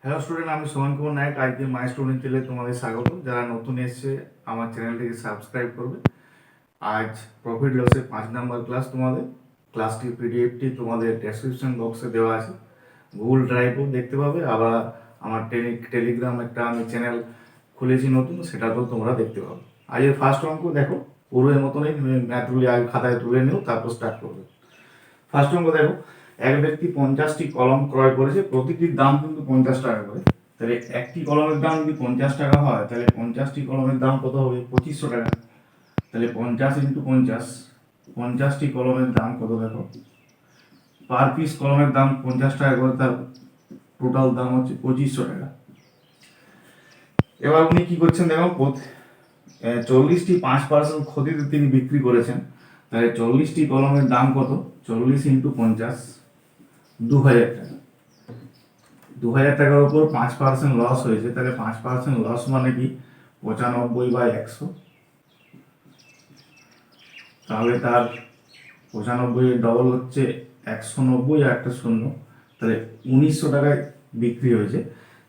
Hello student, আমি সোহান কুমার নায়ক। আজকে my student চ্যানেলে তোমাদের স্বাগত। যারা নতুন এসছে আমার চ্যানেলটিকে সাবস্ক্রাইব করবে। আজ প্রফিট লসের 5 নম্বর ক্লাস। তোমাদের ক্লাসটির পিডিএফটি তোমাদের ডেসক্রিপশন বক্সে দেওয়া আছে, গুগল ড্রাইভও দেখতে পাবে। আবার আমার টেলিগ্রাম একটা আমি চ্যানেল খুলেছি নতুন, সেটাতেও তোমরা দেখতে পাবে। আজের ফার্স্ট অঙ্ক দেখো, পুরোর মতনই ম্যাথগুলি আগে খাতায় তুলে নিও, তারপর স্টার্ট করবে। ফার্স্ট অঙ্ক দেখো, এক ব্যক্তি 50টি কলম ক্রয় করেছে, প্রতিটির দাম কিন্তু 50 টাকা করে। তাহলে একটি কলমের দাম যদি 50 টাকা হয়, তাহলে 50টি কলমের দাম কত হবে? 2500 টাকা। তাহলে 50 ইন্টু 50, 50টি কলমের দাম কত দেখো, পার পিস কলমের দাম 50 টাকা করে, তার টোটাল দাম হচ্ছে 2500 টাকা। এবার উনি কি করছেন দেখো, 40টি 5% ক্ষতিতে তিনি বিক্রি করেছেন। তাহলে 40টি কলমের দাম কত? 40 ইন্টু 50, 2000 টাকা। 2000 টাকার উপর 5% লস হয়েছে। তাহলে 5% লস মানে কি? 95/100। তাহলে তার 95 ডবল হচ্ছে 190 আর একটা শূন্য, তাহলে 1900 টাকায় বিক্রি হয়েছে।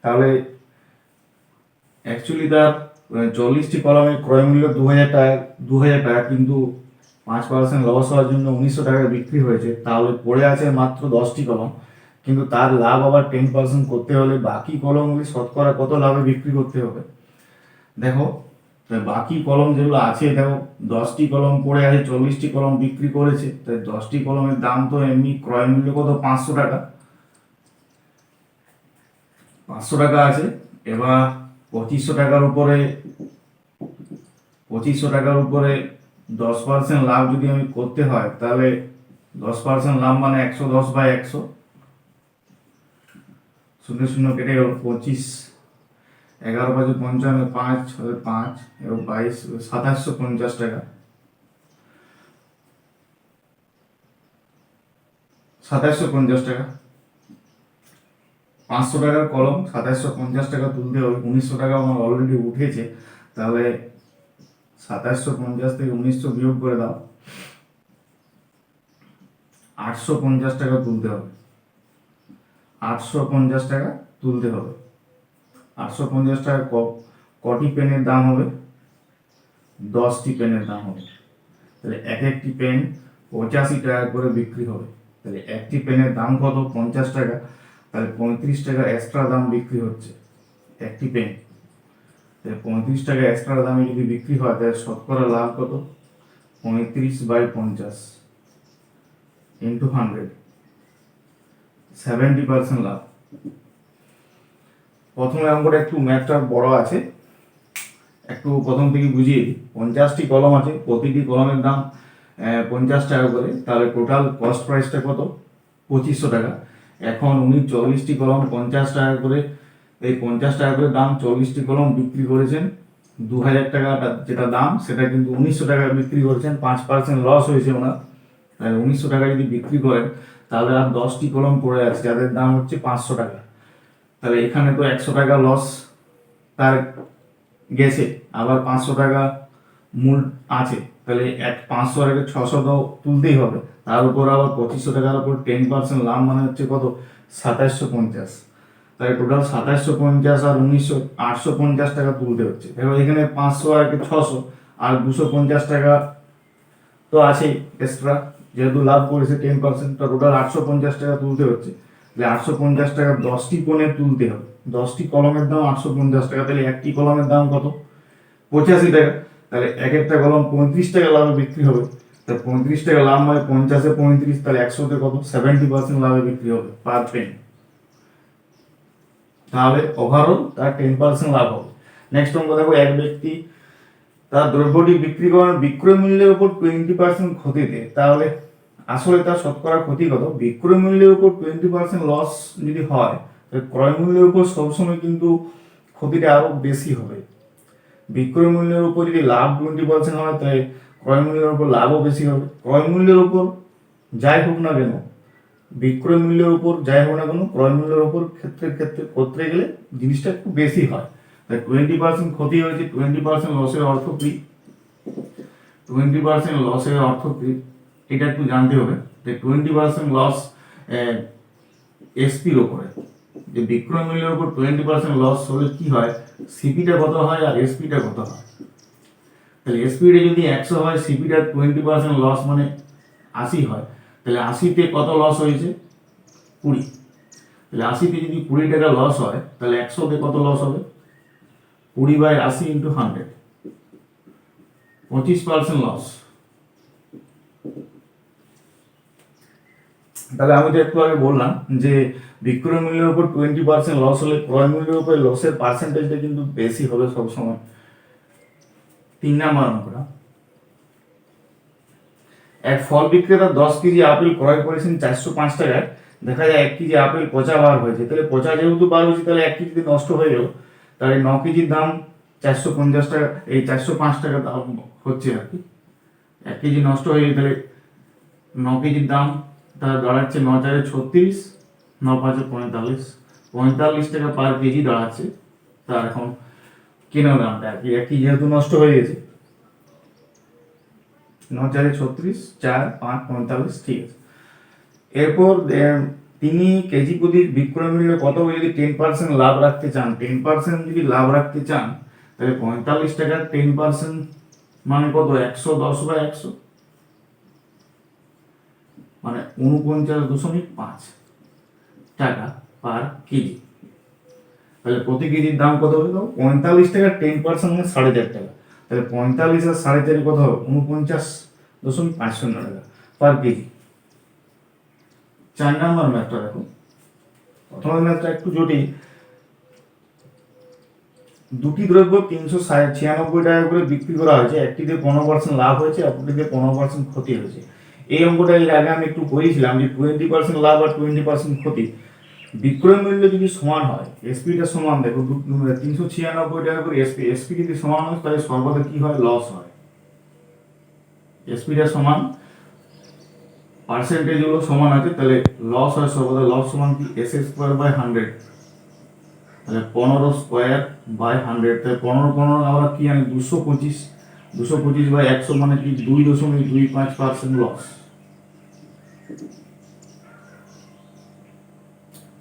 তাহলে অ্যাকচুয়ালি তার 40টি কলমের ক্রয় মূল্য 2000 টাকা, কিন্তু 5% লস হওয়ার জন্য 1900 টাকায় বিক্রি হয়েছে। তাহলে পড়ে আছে মাত্র 10টি কলম, কিন্তু তার লাভ আবার 10% করতে হলে বাকি কলমগুলি শতকরা কত লাভে বিক্রি করতে হবে দেখো। বাকি কলম যেগুলো আছে দেখো, 10টি কলম পড়ে আছে, 40টি কলম বিক্রি করেছে। তাই 10টি কলমের দাম তো এমনি ক্রয় মূল্য কত? 500 টাকা। 500 টাকা আছে। এবার 2500 টাকার উপরে 10% লাভ যদি আমি করতে হয়, তাহলে 10% লাভ মানে 110/100, শূন্য শূন্য কেটে গেল। 25, 11 5 55, 5 6 5 এবং 22, 2750 টাকা। 2750 টাকা। 500 টাকার কলম 2750 টাকা তুলতে হবে। 1900 টাকা আমার অলরেডি উঠেছে। তাহলে 2750 থেকে 1900 বিয়োগ করে দাও, 850 টাকা তুলতে হবে। 850 টাকা তুলতে হবে। 850 টাকা কটি পেনের দাম হবে? 10টি পেনের দাম হবে। তাহলে এক একটি পেন 85 টাকা করে বিক্রি হবে। তাহলে একটি পেনের দাম কত? 50 টাকা। তাহলে 35 টাকা এক্সট্রা দাম বিক্রি হচ্ছে একটি পেন। তাহলে 35 টাকা এক্সট্রা দামে যদি বিক্রি হয়, তাহলে শতকরা লাভ কত? 35/50 ইন্টু 100, 70% লাভ। প্রথমে অঙ্কটা একটু ম্যাথটা বড় আছে, একটু প্রথম থেকে বুঝিয়ে দিই। 50টি কলম আছে, প্রতিটি কলমের দাম 50 টাকা করে। তাহলে টোটাল কস্ট প্রাইসটা কত? 2500 টাকা। এখন উনি 40টি কলম 50 টাকা করে, এই 50 টাকা করে দাম 40টি কলম বিক্রি করেছেন। 2000 টাকা যেটা দাম, সেটা কিন্তু 1900 টাকায় বিক্রি করেছেন। 5% লস হয়েছে ওনার। তাহলে 1900 টাকা যদি বিক্রি করেন, তাহলে আর 10টি কলম পড়ে আছে, যাদের দাম হচ্ছে 500 টাকা। তাহলে এখানে তো 100 টাকা লস তার গেছে, আবার 500 টাকা মূল আছে। তাহলে 500 আর 600 তো তুলতেই হবে। তার উপর আবার 2500 টাকার উপর 10% লাভ মানে হচ্ছে কত? 2750। তাহলে টোটাল 2750 আর 1900, 850 টাকা তুলতে হচ্ছে। এবার এখানে 500 আর 600 আর 250 টাকা তো আছেই এক্সট্রা, যেহেতু লাভ করেছে 10%, টোটাল 850 টাকা তুলতে হচ্ছে। তাহলে 850 টাকা 10টি কোণে তুলতে হবে। 10টি কলমের দাম 850 টাকা। তাহলে একটি কলমের দাম কত? 85 টাকা। তাহলে এক একটা কলম 35 টাকা লাভে বিক্রি হবে। তাহলে 35 টাকা লাভ মানে 50-এ 35, তাহলে 100-তে কত? 70% লাভে বিক্রি হবে পার পেন। তাহলে ওভারঅল তার 10% লাভ হবে। নেক্সট অঙ্ক দেখো, এক ব্যক্তি তার দ্রব্যটি বিক্রি করার বিক্রয় মূল্যের উপর 20% ক্ষতি দেয়। তাহলে আসলে তার শতকরা ক্ষতি কত? বিক্রয় মূল্যের উপর 20% লস যদি হয়, তাহলে ক্রয় মূল্যের উপর সবসময় কিন্তু ক্ষতিটা আরো বেশি হবে। বিক্রয় মূল্যের উপর যদি লাভ 20% হয়, তাহলে ক্রয় মূল্যের উপর লাভও বেশি হবে। ক্রয় মূল্যের উপর যাই হোক না কেন, বিক্রয় মূল্যের উপর যাই হোক না কেন, ক্রয় মূল্যের উপর ক্ষেত্রে করতে গেলে জিনিসটা একটু বেশি হয়। তাই 20% ক্ষতি হয়েছে, 20% লসের অর্থ কি? 20% লসের অর্থ কি এটা একটু জানতে হবে। তাই 20% লস এসপির ওপরে, যে বিক্রয় মূল্যের উপর 20% লস হলে কি হয়, সিপিটা কত হয় আর এসপিটা কত হয়। তাহলে এসপিটা যদি 100 হয়, সিপিটা 20% লস মানে 80 হয়, তাহলে 80তে কত লস হয়েছে, 20। তাহলে 80তে যদি 20 টাকা লস হয়, তাহলে 100তে কত লস হবে, 20/80 ইন্টু 100, 25% লস। তাহলে আমি তো একটু আগে বললাম যে বিক্রয় মূল্যের উপর 20% লস হলে ক্রয় মূল্যের উপর লসের পার্সেন্টেজটা কিন্তু বেশি হবে সবসময়। 3 নাম্বার অঙ্কটা, এক ফল বিক্রেতা 10 কেজি আপেল ক্রয় করেছেন 405 টাকায়, দেখা যায় 1 কেজি আপেল পচা বার হয়েছে। তাহলে পচা যেহেতু বার হয়েছে, তাহলে 1 কেজি নষ্ট হয়ে গেল, তাহলে 9 কেজির দাম 450 টাকা, এই 405 টাকা দাম হচ্ছে আর কি। 1 কেজি নষ্ট হয়ে গেলে তাহলে 9 কেজির দাম তার দাঁড়াচ্ছে 9×4 = 36, 9×5 = 45 টাকা পার কেজি দাঁড়াচ্ছে তার এখন কেনার দামটা আর কি। 1 কেজি যেহেতু নষ্ট হয়ে গেছে, 9×4 = 36, 4, 5, 45, ঠিক আছে। এরপর তিনি কেজি প্রতি বিক্রয় মূল্য কত যদি 10% লাভ রাখতে চান, 10% যদি লাভ রাখতে চান, তাহলে 45 টাকার 10% মানে কত, 110/100, মানে 49.5 টাকা পার কেজি। তাহলে প্রতি কেজির দাম কত হবে, 45 টাকার 10% মানে 4.5 টাকা। তাহলে 45 আর 4.5 কত হবে, 49.50 টাকা পার কেজি। 4 নাম্বার ম্যাথটা দেখো, প্রথম ম্যাথটা একটু জটিল। দুটি দ্রব্য 396 টাকা করে বিক্রি করা হয়েছে, একটিতে 15% লাভ হয়েছে, অপরটিতে 15% ক্ষতি হয়েছে। এই অঙ্কটা এর আগে আমি একটু করেছিলাম যে 20% লাভ আর 20% ক্ষতি। বিক্রয় মূল্য যদি সমান হয়, এসপিটা সমান, দেখো 396 টাকা করে এসপি, এসপি যদি সমান হয় তাহলে সর্বদা কি হয়, লস হয়। এসপিটা সমান, পার্সেন্টেজ গুলো সমান আছে, তাহলে লস হয় সর্বদা। লস সমান কি, S²/100, তাহলে 15²/100, তাহলে 15 আমরা কি জানি, 225, 225/100 মানে কি 2.25% লস।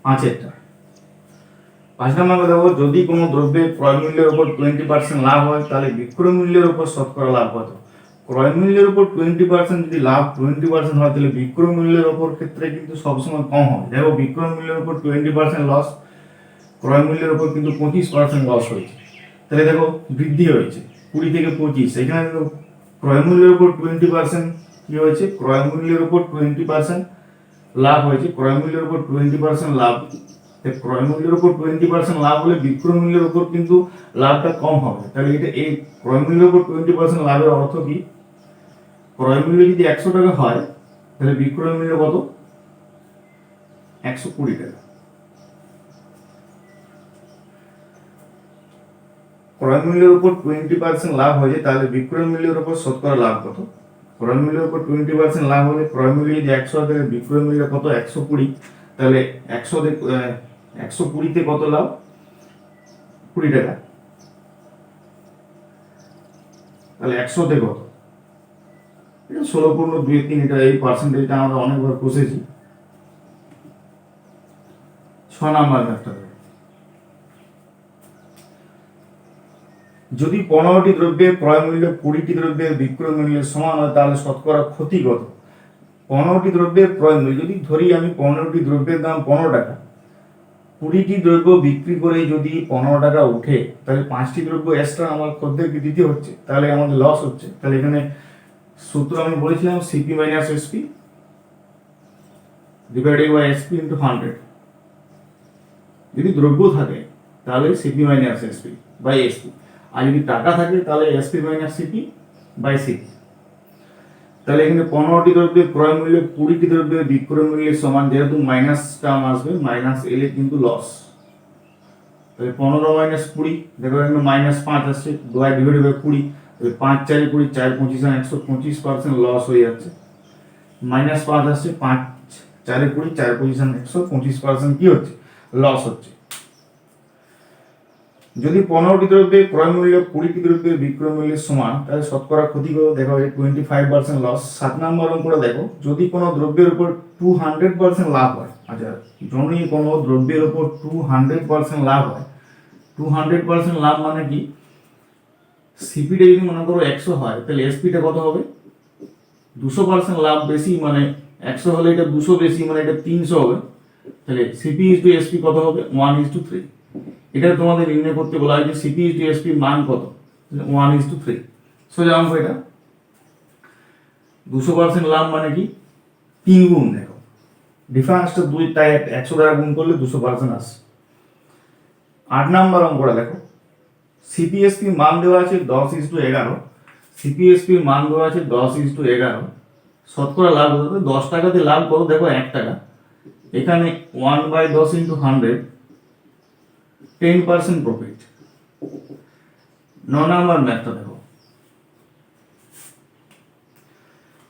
পাঁচেরটা, 5 নম্বর দেখো, যদি কোনো দ্রব্যের ক্রয় মূল্যের উপর 20% লাভ হয়, তাহলে বিক্রয় মূল্যের উপর শতকরা লাভ কত। ক্রয় মূল্যের উপর 20% যদি লাভ 20% হয়, তাহলে বিক্রয় মূল্যের উপর ক্ষেত্রে কিন্তু সবসময় কম হবে। দেখো বিক্রয় মূল্যের উপর 20% লস, ক্রয় মূল্যের উপর কিন্তু 25% লস হয়েছে। তাহলে দেখো বৃদ্ধি হয়েছে 20 থেকে 25। এখানে দেখো ক্রয় মূল্যের উপর 20% কি হয়েছে, ক্রয় মূল্যের উপর 20% লাভ হয়েছে, ক্রয় মূল্যের উপর 20% লাভ। ক্রয় মূল্যের উপর 20% লাভ হলে বিক্রয় মূল্যের উপর কিন্তু লাভটা কম হবে। তাহলে এটা এই ক্রয় মূল্যের উপর 20% লাভের অর্থ কি, ক্রয় মূল্য যদি 100 টাকা হয়, তাহলে বিক্রয় মূল্য কত, 120 টাকা। ক্রয় মূল্যের উপর 20% লাভ হয়েছে, তাহলে বিক্রয় মূল্যের উপর শতকরা লাভ কত। ক্রয় মূল্যের উপর 20% লাভ হলে ক্রয় মূল্য যদি 100 হয়, তাহলে বিক্রয় মূল্য কত, 120। তাহলে 120তে কত লাভ, 20 টাকা। তাহলে 100তে কত, 16.23। এটা এই পার্সেন্টেজটা আমরা অনেকবার কষেছি। 6 নাম্বার ম্যাথটা, যদি 15টি দ্রব্যের ক্রয় মূল্য 20টি দ্রব্যের বিক্রয় মূল্যের সমান হয়, তাহলে শতকরা ক্ষতি কত। 15টি দ্রব্যের ক্রয় মূল্য, যদি ধরি আমি 15টি দ্রব্যের দাম 15 টাকা, 20টি দ্রব্য বিক্রি করে যদি 15 টাকা উঠে, তাহলে 5টি দ্রব্য এক্সট্রা আমার খদ্দেরকে দিতে হচ্ছে, তাহলে আমাদের লস হচ্ছে। তাহলে এখানে সূত্র আমি বলেছিলাম CP minus SP divided by SP into 100। যদি দ্রব্য থাকে তাহলে CP minus SP by SP, আর যদি টাকা থাকে তাহলে SP minus CP by CP. তাহলে এখানে 15টি দ্রব্যের ক্রয় মূল্য 20টি দ্রব্যের বিক্রয় মূল্যের সমান, যেহেতু মাইনাস টার্ম আসবে, মাইনাস এলে কিন্তু লস। তাহলে 15 মাইনাস 20, দেখো এখানে -5 আসছে, ডিভাইডেড বাই 20, তাহলে 5 4 20, 4 25 125% লস হয়ে যাচ্ছে। -5 আসছে, 5 4 20, 4 25 125% কি হচ্ছে, লস হচ্ছে। যদি 15টি দ্রব্যের ক্রয় মূল্য 20টি দ্রব্যের বিক্রয় মূল্যের সমান, তাহলে শতকরা ক্ষতি কত? দেখো 25% লস। 7 নম্বর অঙ্কটা দেখো, যদি কোনো দ্রব্যের উপর 200% লাভ হয়, আচ্ছা যদি কোনো দ্রব্যের উপর 200% লাভ হয়, 200% লাভ মানে কি? সিপিটা যদি মনে করো 100 হয়, তাহলে এসপিটা কত হবে? 200% লাভ বেশি মানে 100 হলে এটা 200 বেশি মানে এটা 300 হবে। তাহলে সিপি ইজ টু এসপি কত হবে? 1:3। এটা তোমাদের নির্ণয় করতে বলা হয় যে সিপি ইজ টু এসপি মান কত? 1:3। সোজা অঙ্ক এটা। 200% লাভ মানে কি? 3 গুণ। দেখো ডিফারেন্সটা 2, তাই 100 দ্বারা গুণ করলে 200% আসে। 8 নাম্বার অঙ্কটা দেখো, সিপিএসপি মান দেওয়া আছে 10:11, সিপিএসপি মান দেওয়া আছে 10:11, শতকরা লাভ কত? 10 টাকাতে লাভ কত? দেখো 1 টাকা। এখানে 1/10 ইন্টু 100, 10% প্রফিট। 9 নাম্বার ম্যাথটা দেখো,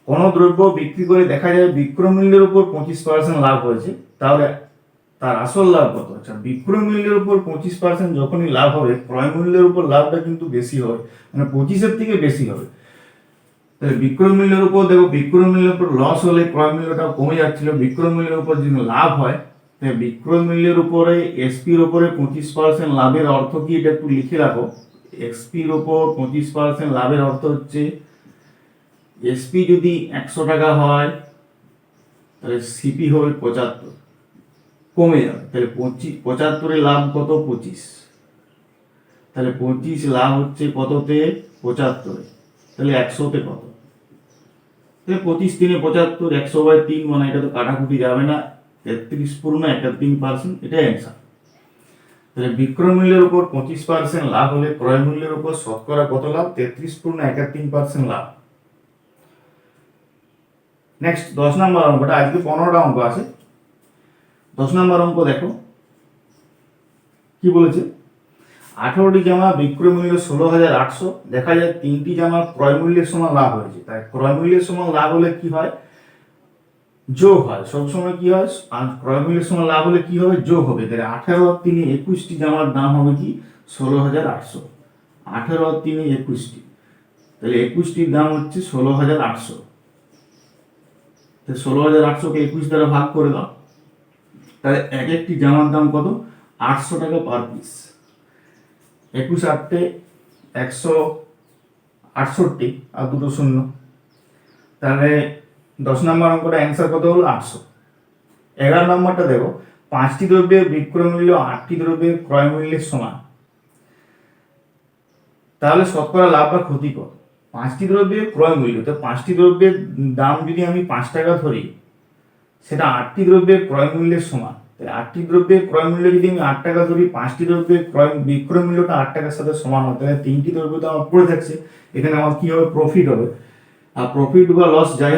কোনো দ্রব্য বিক্রি করে দেখা যায় বিক্রয় মূল্যের উপর 25% লাভ হয়েছে, তাহলে তার আসল লাভ কত? আচ্ছা, বিক্রয় মূল্যের উপর 25% যখনই লাভ হবে, ক্রয় মূল্যের উপর লাভটা কিন্তু বেশি হবে, মানে 25-এর থেকে বেশি হবে। তাহলে বিক্রয় মূল্যের উপর দেখো, বিক্রয় মূল্যের উপর লস হলে ক্রয় মূল্যটা কমে যাচ্ছিল, বিক্রয় মূল্যের উপর যদি লাভ হয়, তাহলে বিক্রয় মূল্যের উপরে এসপির উপরে 25% লাভের অর্থ কি? এটা একটু লিখে রাখো। এসপির উপর 25% লাভের অর্থ হচ্ছে, এসপি যদি 100 টাকা হয়, তাহলে সিপি হবে 75, কমে যাবে। তাহলে 75-এ লাভ কত? 25। তাহলে 25 লাভ হচ্ছে কততে? 75-এ। তাহলে 100-তে কত? তাহলে 25×3 = 75, 100/3 মানে এটা তো কাটাকুটি যাবে না, 33.13%, এটাই অ্যান্সার। তাহলে বিক্রয় মূল্যের উপর 25% লাভ হলে ক্রয় মূল্যের উপর শতকরা কত লাভ? 33.13% লাভ। নেক্সট 10 নম্বর অঙ্কটা, আজকে 15টা অঙ্ক আছে। 10 নম্বর অঙ্ক দেখো কি বলেছে, 18টি জামা বিক্রয় মূল্য 16,800, দেখা যায় 3টি জামা ক্রয় মূল্যের সমান লাভ হয়েছে। তাই ক্রয় মূল্যের সমান লাভ হলে কি হয়? যোগ হয়। সবসময় কি হয়? ক্রয় মূল্যের সমান লাভ হলে কি হবে? যোগ হবে। তাহলে 18 আর 3 21টি জামার দাম হবে কি? 16,800। 18 আর 3 21টি, তাহলে 21টির দাম হচ্ছে 16,800। 16,800-কে 21 দ্বারা ভাগ করে দাও, তাহলে এক একটি জামার দাম কত? 800 টাকা পার পিস। 21 8 168 আর দুটো শূন্য, তাহলে 10 নম্বর অঙ্কটা অ্যান্সার কত হলো? 800। 11 নম্বরটা দেখো, 5টি দ্রব্যের বিক্রয় মূল্য 8টি দ্রব্যের ক্রয় মূল্যের সমান, তাহলে শতকরা লাভ বা ক্ষতি কত? 5টি দ্রব্যের ক্রয় মূল্য, তো 5টি দ্রব্যের দাম যদি আমি 5 টাকা ধরি, সেটা 8টি দ্রব্যের ক্রয় মূল্যের সমান। তাহলে 8টি দ্রব্যের ক্রয় মূল্য যদি আমি 8 টাকা ধরি, 5টি দ্রব্যের বিক্রয় মূল্যটা 8 টাকার সাথে সমান হয়, তাহলে 3টি দ্রব্য তো আমার পড়ে থাকছে, এখানে আমার কি হবে? প্রফিট হবে। আর প্রফিট বা লস যাই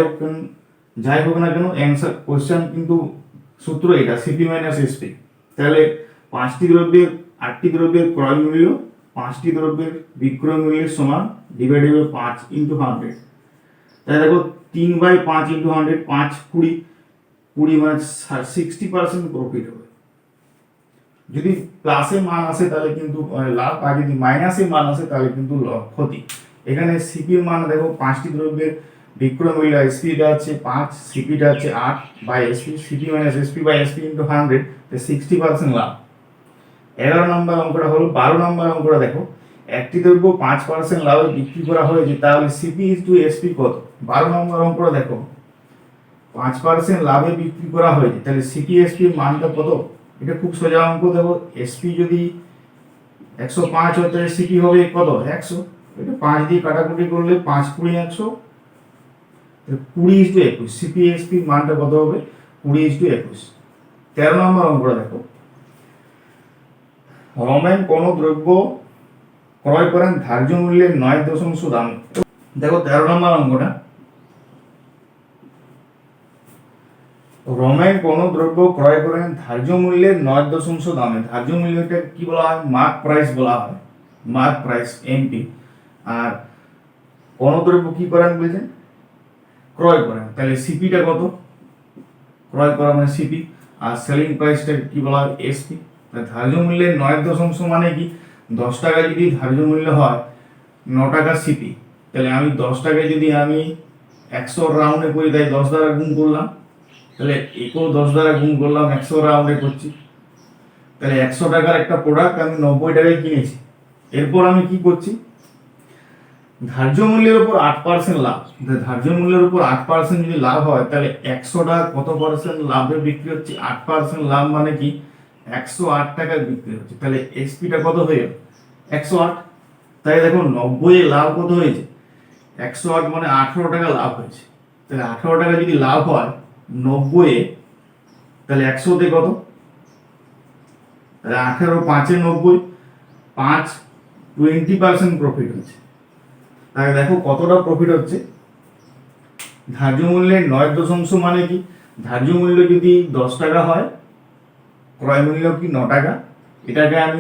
হোক না কেন, অ্যান্সার কোশ্চেন কিন্তু সূত্র এটা, সিপি মাইনাস এসপি। তাহলে 5টি দ্রব্যের 8টি দ্রব্যের ক্রয় মূল্য 5টি দ্রব্যের বিক্রয় মূল্যের সমান, ডিভাইডেড বাই 5 ইন্টু 100। তাহলে দেখো 3/5 ইন্টু 100, 5 20, 20 মানে 60% প্রফিট হবে। যদি প্লাসে মান আসে তাহলে কিন্তু লাভ, আর যদি মাইনাসে মান আসে তাহলে কিন্তু ক্ষতি। এখানে সিপির মান দেখো, 5টি দ্রব্যের বিক্রয় মূল্য, এসপিটা আছে 5, সিপিটা আছে 8 by SP, CP minus SP by SP into 100, 60% লাভ। 11 নম্বর অঙ্কটা হলো। 12 নম্বর অঙ্কটা দেখো, একটি দ্রব্য 5% লাভে বিক্রি করা হয়েছে, তাহলে সিপি ইজ টু এসপি কত? 12 নম্বর অঙ্কটা দেখো, 5% লাভে বিক্রি করা হয়েছে, তাহলে সিপি এসপির মানটা কত? এটা খুব সোজা অঙ্ক। দেখো এসপি যদি 105 হয়, তাহলে সিপি হবে কত? 100। এটা 5 দিয়ে কাটাকুটি করলে 5 20 100, 20:21, সিপি এসপির মানটা কত হবে? 20:21। 13 নম্বর অঙ্কটা দেখো, রমেন কোনো দ্রব্য ক্রয় করেন ধার্য মূল্যের 9 দামে। দেখো 13 নম্বর অঙ্কটা, রমেন কোনো দ্রব্য ক্রয় করেন ধার্য মূল্যের 9 দামে। ধার্য মূল্যটা কি বলা হয়? মার্ক প্রাইস বলা হয়, মার্ক প্রাইস, এমপি। আর কোনো দ্রব্য কি করেন বলেছেন? ক্রয় করেন, তাহলে সিপিটা কত? ক্রয় করা মানে সিপি, আর সেলিং প্রাইসটা কি বলা হয়? এসপি। ধার্য মূল্যের 9 মানে কি? 10 টাকা যদি ধার্য মূল্য হয়, 9 টাকা সিপি, তাহলে আমি 10 টাকায় যদি আমি 100 রাউন্ডে করি, তাই 10 দ্বারা গুণ করলাম, তাহলে একেও 10 দ্বারা গুণ করলাম, 100 রাউন্ডে করছি, তাহলে 100 টাকার একটা প্রোডাক্ট আমি 90 টাকায় কিনেছি। এরপর আমি কি করছি, ধার্য মূল্যের উপর 8% লাভ, ধার্য মূল্যের উপর 8% যদি লাভ হয়, তাহলে 100 টাকা কত পার্সেন্ট লাভে বিক্রি হচ্ছে, 8% লাভ মানে কি 108 টাকায় বিক্রি হচ্ছে, তাহলে এসপিটা কত হয়ে গেল 108। তাই দেখো 90 এ লাভ কত হয়েছে 108, মানে 18 টাকা লাভ হয়েছে। তাহলে 18 টাকা যদি লাভ হয় 90 এ, তাহলে 100 তে কত, তাহলে 18 5 90, 5 20% প্রফিট হচ্ছে। তাহলে দেখো কতটা প্রফিট হচ্ছে। ধার্য মূল্যের 9 মানে কি, ধার্য মূল্য যদি 10 টাকা হয়, ক্রয় মূল্য কি 9 টাকা, এটাকে আমি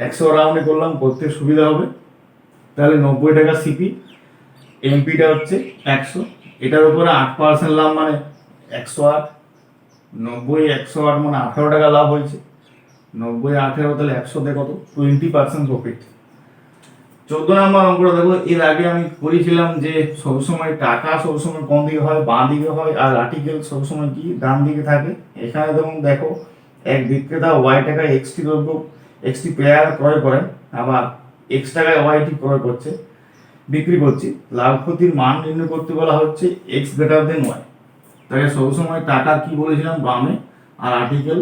100 রাউন্ডে করলাম, করতে সুবিধা হবে। তাহলে 90 টাকা সিপি, এমপিটা হচ্ছে 100, এটার উপরে 8% লাভ মানে 108, 90 108 মানে 18 টাকা লাভ হয়েছে, 90 18, তাহলে 100 তে কত 20% প্রফিট। 14 নম্বর অঙ্কটা দেখো, এর আগে আমি করেছিলাম যে সবসময় টাকা সবসময় কোন দিকে হয়, বাঁ দিকে হয়, আর আর্টিকেল সবসময় কি ডান দিকে থাকে। এখানে দেখো এক বিক্রেতা ওয়াই টাকায় এক্সটি দ্রব্য এক্সটি পেয়ার ক্রয় করেন, আবার এক্স টাকায় ওয়াইটি ক্রয় করছে, বিক্রি করছি, লাভ ক্ষতির মান নির্ণয় করতে বলা হচ্ছে এক্স গ্রেটার দেন ওয়াই। তাহলে সবসময় টাকা কি বলেছিলাম বামে, আর আর্টিকেল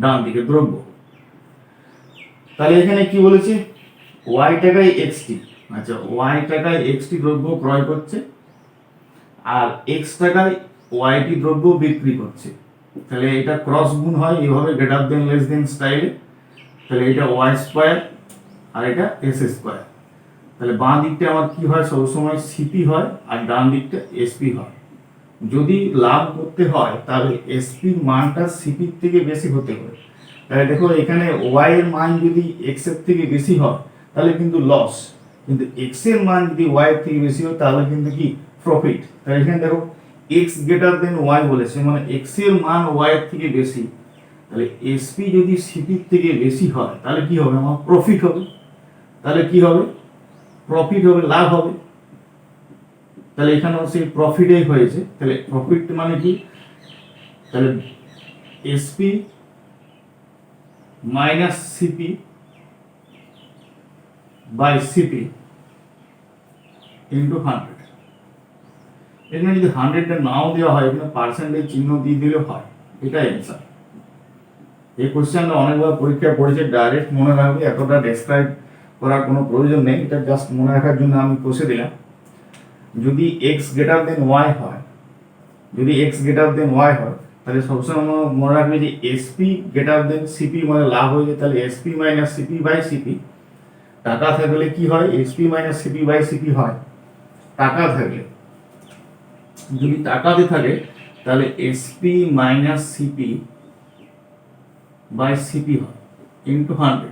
ডান দিকে দ্রব্য। তাহলে এখানে কি বলেছে, ওয়াই টাকায় এক্সটি, আচ্ছা ওয়াই টাকায় এক্সটি দ্রব্য ক্রয় করছে, আর এক্স টাকায় ওয়াইটি দ্রব্য বিক্রি করছে। তাহলে এটা ক্রস গুণ হয় এইভাবে, গ্রেটার দেন লেস দেন স্টাইলে। তাহলে এটা ওয়াই স্কোয়ার আর এটা এস স্কোয়ার। তাহলে বাঁ দিকটা আমার কি হয়, সবসময় সিপি হয়, আর ডান দিকটা এসপি হয়। যদি লাভ করতে হয় তাহলে এসপির মানটা সিপির থেকে বেশি হতে হবে। তাহলে দেখো এখানে ওয়াই এর মান যদি এক্স এর থেকে বেশি হয় তাহলে কিন্তু লস, কিন্তু এক্স এর মান যদি ওয়াই এর থেকে বেশি হয় তাহলে কিন্তু কি প্রফিট। তাহলে এখানে দেখো এক্স গ্রেটার দেন ওয়াই বলেছে, মানে এক্স এর মান ওয়াই এর থেকে বেশি, তাহলে এসপি যদি সিপির থেকে বেশি হয় তাহলে কি হবে, আমার প্রফিট হবে। তাহলে কি হবে, প্রফিট হবে, লাভ হবে। তাহলে এখানেও সেই প্রফিটেই হয়েছে। তাহলে প্রফিট মানে কি, তাহলে SP minus CP by CP into 100। এখানে যদি 100টা নাও দেওয়া হয়, এখানে পার্সেন্টেজ চিহ্ন দিয়ে দিলে হয়, এটাই অ্যান্সার। এই কোশ্চেনটা অনেকবার পরীক্ষা পড়েছে, ডাইরেক্ট মনে রাখবে, এতটা ডেসক্রাইব করার কোনো প্রয়োজন নেই, এটা জাস্ট মনে রাখার জন্য আমি কষে দিলাম। যদি এক্স গ্রেটার দেন ওয়াই হয়, যদি এক্স গ্রেটার দেন ওয়াই হয়, তাহলে সবসময় মনে রাখবে যে এসপি গ্রেটার দেন সিপি মানে লাভ হয়ে যায়, তাহলে SP minus CP by CP. টাকা থাকলে কি হয়, SP minus CP by CP হয়। টাকা থাকলে, যদি টাকাতে থাকে তাহলে SP minus CP by CP হয় ইন্টু 100।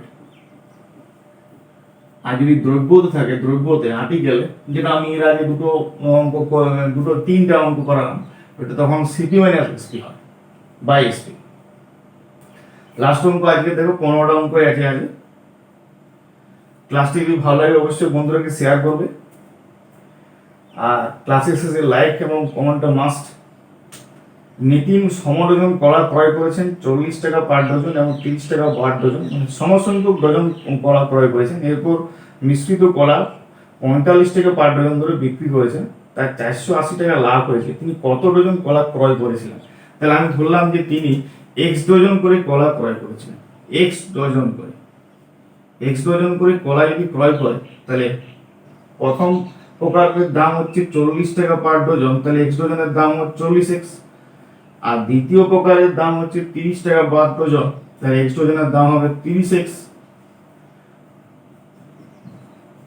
আর যদি দ্রব্যতে থাকে, দ্রব্যতে আর্টিকেলে, যেটা আমি এর আগে তিনটা অঙ্ক করালাম, ওটা তখন সিপি মাইনাস এসপি হয় বাই এসপি। লাস্ট অঙ্ক আজকে দেখো 15টা অঙ্ক আছে আজকে। ক্লাসটি যদি ভালো লাগে অবশ্যই বন্ধুদেরকে শেয়ার করবে, আর ক্লাসের শেষে লাইক এবং কমেন্টটা মাস্ট। নিতিন সমডজন কলা ক্রয় করেছেন 40 টাকা পার ডজন এবং 30 টাকা পার ডজন, মানে সমসংখ্যক ডজন কলা ক্রয় করেছেন। এরপর মিশ্রিত কলা 45 টাকা পার ডজন ধরে বিক্রি করেছেন, তার 480 টাকা লাভ হয়েছে। তিনি কত ডজন কলা ক্রয় করেছিলেন? তাহলে আমি ধরলাম যে তিনি এক্স ডজন করে কলা ক্রয় করেছিলেন, এক্স ডজন করে, এক্স ডজন করে কলা যদি ক্রয় করে, তাহলে প্রথম প্রকারের দাম হচ্ছে 40 টাকা পার ডজন, তাহলে এক্স ডজনের দাম হচ্ছে 40x। আর দ্বিতীয় প্রকারের দাম হচ্ছে 30 টাকা পার ডজন, তাহলে এক্স ডজনের দাম হবে 30x।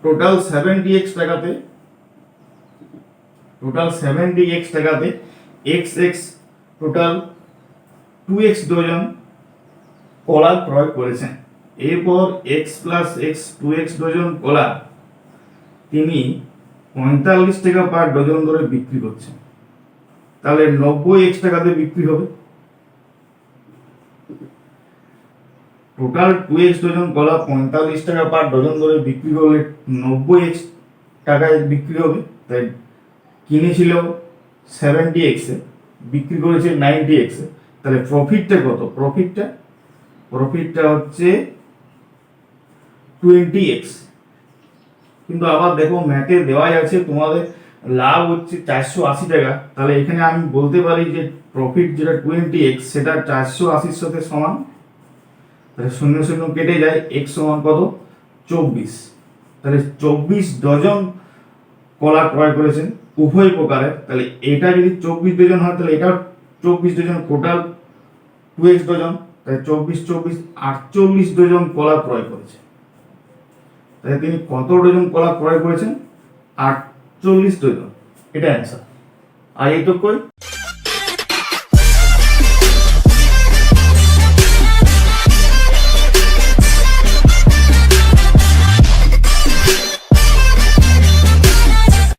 টোটাল 70x টাকাতে, টোটাল 70x টাকাতে xx টোটাল 2x ডজন কলা ক্রয় করেছেন। এরপর x plus x 2x dozen কলা তিনি 45 টাকা পার ডজন ধরে বিক্রি করছেন, তাহলে 90x টাকাতে বিক্রি হবে। টোটাল 2x ডজন কলা 45 টাকা পার ডজন ধরে বিক্রি করলে 90x টাকায় বিক্রি হবে। তাই কিনেছিল 70x এ, বিক্রি করেছে 90x এ। তাহলে প্রফিটটা কত? প্রফিটটা হচ্ছে 20x। কিন্তু আবার দেখো ম্যাথে দেওয়াই আছে তোমাদের লাভ হচ্ছে 480 টাকা। তাহলে এখানে আমি বলতে পারি যে প্রফিট যেটা 20x সেটা 480-র সাথে সমান। তাহলে 0 0 কেটে যায়, x সমান কত? 24। তাহলে 24 ডজন কলা ক্রয় করেছেন উভয় প্রকারের। তাহলে এটা যদি 24 ডজন হয় তাহলে এটা 24 ডজন, টোটাল 2x ডজন। তাহলে 24 24 48 ডজন কলা ক্রয় করেছে। তাহলে তিনি কত ডজন কলা ক্রয় করেছেন? 48 ডজন। এটা অ্যান্সার। আর এই তো কই